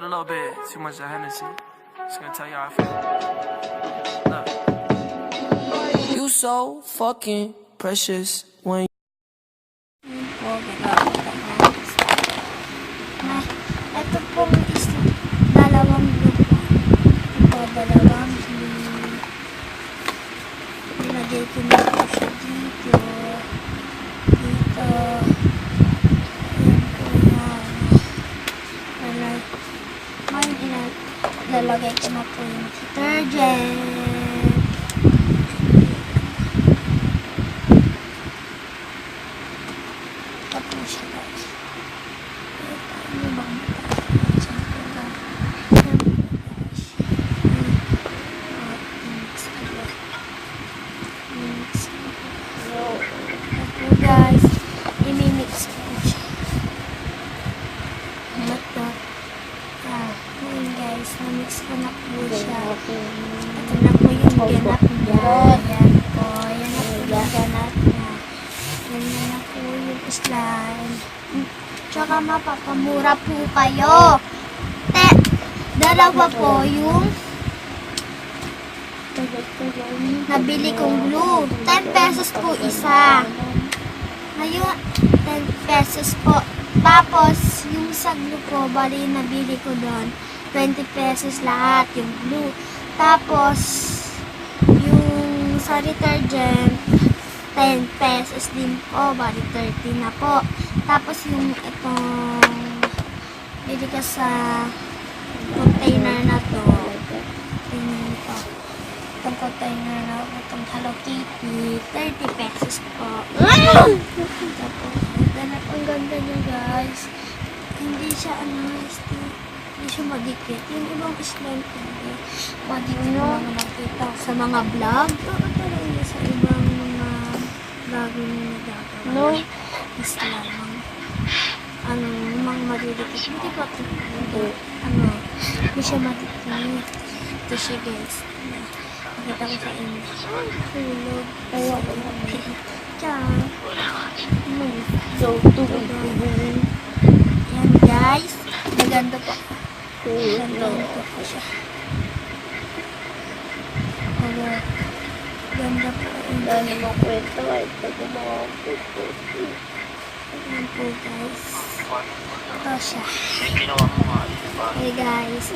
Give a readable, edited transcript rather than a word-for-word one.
Had a little bit too much of Hennessy. Just gonna tell you how I feel. Look. You so fucking precious when Ito pong is dalawang blue po. Ito, dalawang blue. Ilagay ko na po siya dito. Dito. Ayan po yan. Lalagay ko na po yung detergent. Ito po siya guys. Ano bang guys, imimix ko siya. Ayan guys, namix ko na po siya. Ito na po yung ganap niya. Ayan po, ayan na po yung ganap niya. Ayan na po yung slime. Tsaka mapapamura po kayo. Dalawa po yung nabili kong glue. 10 pesos po isa. Ngayon, 10 pesos po. Tapos, yung sa glue po, bali nabili ko doon. 20 pesos lahat yung glue. Tapos, yung sa detergent, 10 pesos din po. Bali 30 na po. Tapos, yung itong bili ka sa container na to. Itong container na itong Hello Kitty, 30 pesos po. Ang ganda niya guys. Hindi siya hindi siya madikit. Yung ibang slime hindi madikit na makita sa mga vlog. Talaga sa ibang mga vlog yung nagagawa. Slime. Mga madidikit. Hindi pa ito. Hindi siya madikit. Ito siya guys. Nakita ko sa inyo. Hulog. Diyan. Yan guys. Maganda po. Maganda po siya. Ganda po. Dami mo kwento. Ito ko mga kwento. Yan po guys. Ito siya. Hey guys.